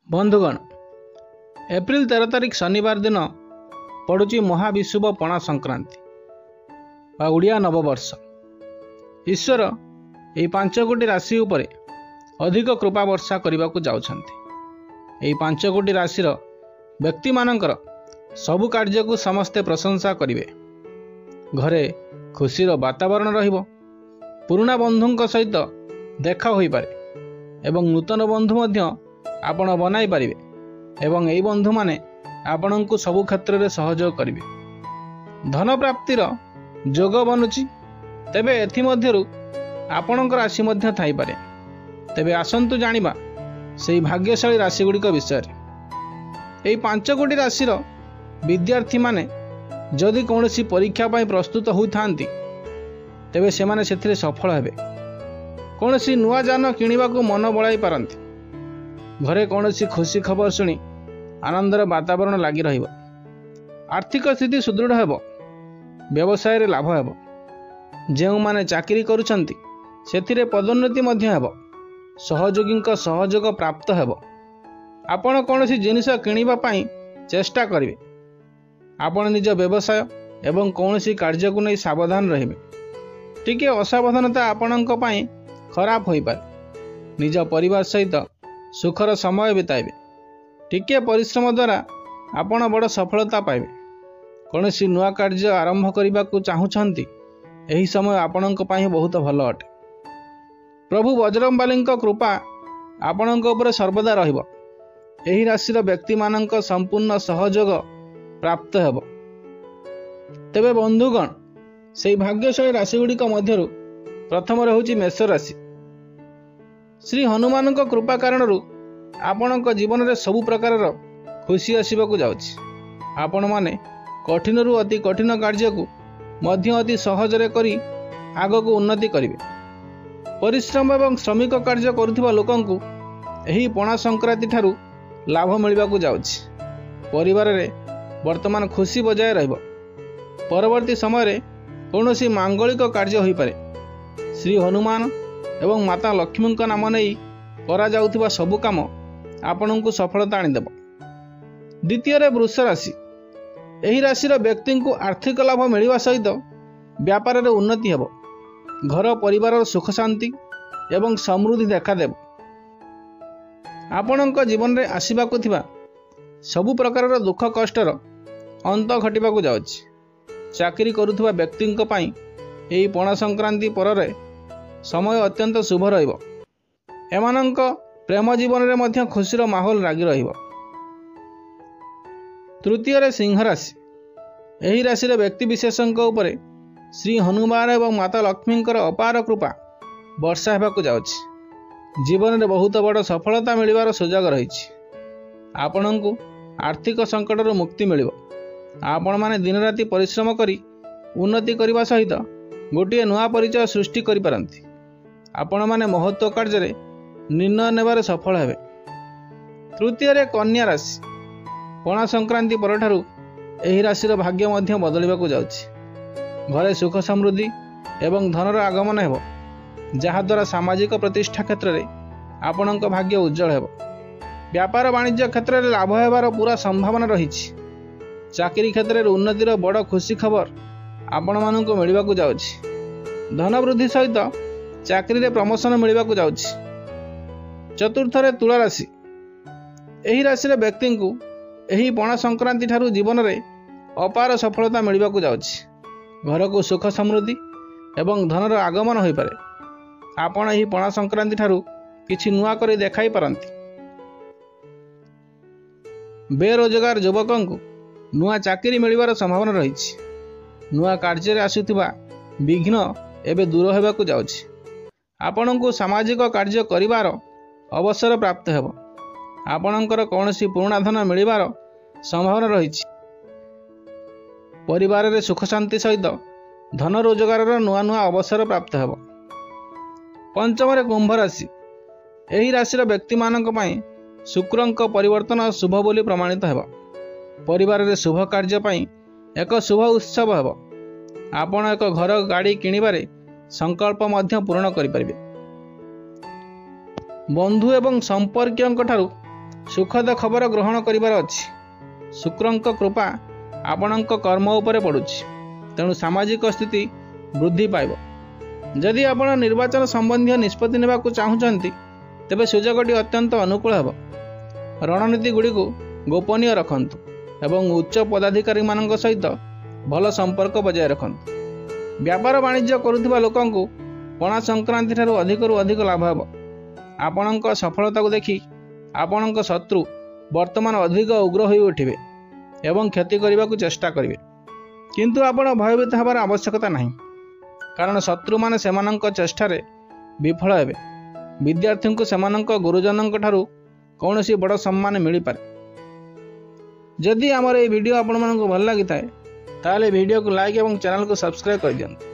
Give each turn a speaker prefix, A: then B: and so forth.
A: बंधुगण, एप्रिल 13 तारिख शनिवार दिन पड़ुची महाविषुव पणा संक्रांति बा उड़िया नववर्ष। ईश्वर यही 5 कोटी राशि उपरे अधिक कृपा वर्षा करने को जाउछन्ति। यही 5 कोटी राशिर व्यक्ति मानकर सबु कार्य को समस्ते प्रशंसा करिवे। घरे खुशीर वातावरण रहिबो। पुराना बंधुंक सहित देखा होई पारे एवं नूतन बंधु मध्य आपण बनाई पारिबे एवं एई बंधु माने आपणଙ୍କୁ सबु क्षेत्र रे सहयोग करिवे। धन प्राप्तिर जोग बनुची। तेबे एथि मध्यरु आपणकर राशि मध्य थाई पारे। तेबे आसंतु जानिबा सेही भाग्यशाली राशि गुड़िक विषय रे। एही 5 कोटी राशिर विद्यार्थी माने जदि कौनसी परीक्षा पाई प्रस्तुत होइथांती तेबे सेमाने सेथिरे सफल हेबे। कौनसी नुआ जान किनिबा को मन बळाई पारंती। घरे कौनसी खुशी खबर सुनी आनंदर वातावरण लगी रहिबो। आर्थिक स्थिति सुदृढ़ हेबो। व्यवसाय रे लाभ हेबो। जेउ माने चाकरी करूछंती सेथिरे पदोन्नति मध्य हेबो। सहयोगींक सहयोग प्राप्त हेबो। आपण कौनसी जिनिस किनिबा पाई चेष्टा करिवे। आपण निज व्यवसाय एवं कौनसी कार्य को नहीं सावधान रहिबे। टिके असावधानता आपणक पाई खराब होई पारे। निज परिवार सहित सुखर समय बिताइबे। टिके परिश्रम द्वारा आपण बड़ सफलता पाइबे। कौनसी नुआ कार्य आरंभ करने को चाहूछंती एही समय आपणक पाई बहुत भल अटे। प्रभु बजरंगबालींक कृपा आपणक उपरे सर्वदा रहिबो। एही राशिर व्यक्ति मानक संपूर्ण सहयोग प्राप्त हेबो। तेबे बंधुगण, सेही भाग्यशाली राशि गुड़िक मध्यरु प्रथम होची मेष राशि। श्री हनुमानक कृपा कारणरू आपणक जीवन में सबु प्रकार खुशी आसवाक जाउछि। आपण माने कठिनरू अति कठिन कार्य को मध्य अति सहजरे करी आगक उन्नति करिवे। परिश्रम एवं श्रमिक कार्य करुथिबा लोकंकु एही पणा संक्रांति ठारू लाभ मिलवाक जाउछि। परिवार रे वर्तमान खुशी बजाय रहिबो। परवर्ती समय रे कौनसी मांगलिक कार्य होई पारे। श्री हनुमान एवं माता लक्ष्मी नाम नहीं करा जाउथिबा सबु काम आपणଙ୍କୁ सफलता आनिदेव। द्वितीय रे वृष राशि। एही राशिर व्यक्ति को आर्थिक लाभ मिलवा सहित व्यापार रे उन्नति हेबो। घर परिवार सुख शांति एवं समृद्धि देखादेव। आपणଙ୍କ जीवन रे आसीबाकु थिबा सबु प्रकार दुख कष्टर अंत घटिबाकु जाउछि। चाकरी करुथिबा व्यक्तिंक पई एही पणा संक्रांति पर समय अत्यंत शुभ रहिबो। एमानंक प्रेम जीवन रे मध्य खुशीर माहौल लागी रहिबो। तृतीय रे सिंह राशि। एही राशि रे व्यक्ति विशेषंक उपरे श्री हनुमान एवं माता लक्ष्मींकर अपार कृपा वर्षा हेबाकु जाउछि। जीवन रे बहुत बड़ सफलता मिलिबार सुयोग रहिछि। आपणଙ୍କୁ आर्थिक संकटर मुक्ति मिलिबो। आपण माने दिन राति परिश्रम करी उन्नति करने सहित गोटे नुआ परिचय सृष्टि करि पारंती। आपण माने महत्व कार्य रे निर्णय नेबार सफल हेबे। तृतीय रे कन्या राशि। पणा संक्रांति परठारु एही राशिर भाग्य मध्य बदलिबाकु जाउछि। घरे सुख समृद्धि एवं धनर आगमन हेबो। जहा द्वारा सामाजिक प्रतिष्ठा क्षेत्र रे आपणक भाग्य उज्जवल हेबो। व्यापार वाणिज्य क्षेत्र रे लाभ हेबार पूरा संभावना रहिछि। चाकरी क्षेत्र रे उन्नतिर बड़ खुशी खबर आपण मानकु मिलिबाकु जाउछि। धन वृद्धि सहित चाकरी रे प्रमोशन मिलिबाकु जाउछि। चतुर्थ रे तुला राशि। एही राशि रे व्यक्ति को एही पणा संक्रांति ठारू जीवन रे अपार सफलता मिलिबाकु जाउछि। घर को सुख समृद्धि एवं धनर आगमन होई पारे। आपण एही पणा संक्रांति ठारू किछि नुआ करी देखाई पारंती। बेरोजगार युवकंकु नुआ चाकरी मिलिबार संभावना रहिछि। नुआ कार्य रे आसुथिबा विघ्न एबे दूर हेबाकु जाउछि। आपणଙ୍କୁ सामाजिक कार्य करिवार अवसर प्राप्त हेबो। आपणଙ୍କର कौनसी पुराना धन मिलिबार संभावना रहिछि। परिवार रे सुख शांति सहित धन रोजगार नुआ नुआ अवसर प्राप्त हेबो। पंचम रे कुंभ राशि। एही राशिर व्यक्ति मानक पई शुक्रंक परिवर्तन शुभ बोली प्रमाणित हेबो। परिवार रे शुभ कार्य पई एक शुभ उत्सव हेबो। आपण एक घर गाड़ी किनिबारे संकल्प मध्य पूर्ण करि परिबे। बंधु एवं संपर्कियों ठारू सुखद खबर ग्रहण करिबार अछि। शुक्रंक कृपा आपणक कर्म उपरे पड़ुछि, तेणु सामाजिक स्थिति वृद्धि पाइब। जदि आपण निर्वाचन संबंधी निष्पत्ति नेबाकू चाहुचंती तेबे सुजोगटी अत्यंत अनुकूल हेब। रणनीति गुड़िक गोपनीय रखंतु एवं उच्च पदाधिकारी मानक सहित भल संपर्क बजाय रखंतु। व्यापार वाणिज्य करुथिबा लोकंकु पणा संक्रांति ठारू अधिक लाभ हेब। आपणक सफलता को देखि आपणक शत्रु वर्तमान अधिक उग्र होई उठिबे एवं क्षति करने को चेष्टा करेंगे, किंतु आपण भयभीत हबार आवश्यकता नहीं, कारण शत्रु माने सेमानंक चेष्टारे विफल हेबे। विद्यार्थी को सेमानंक गुरुजनंक ठारू कौनसी बड़ सम्मान मिल पारे। जदि आमर ये वीडियो आपण मानक भल लगी थाए ताले वीडियो को लाइक एवं चैनल को सब्सक्राइब कर दियंतु।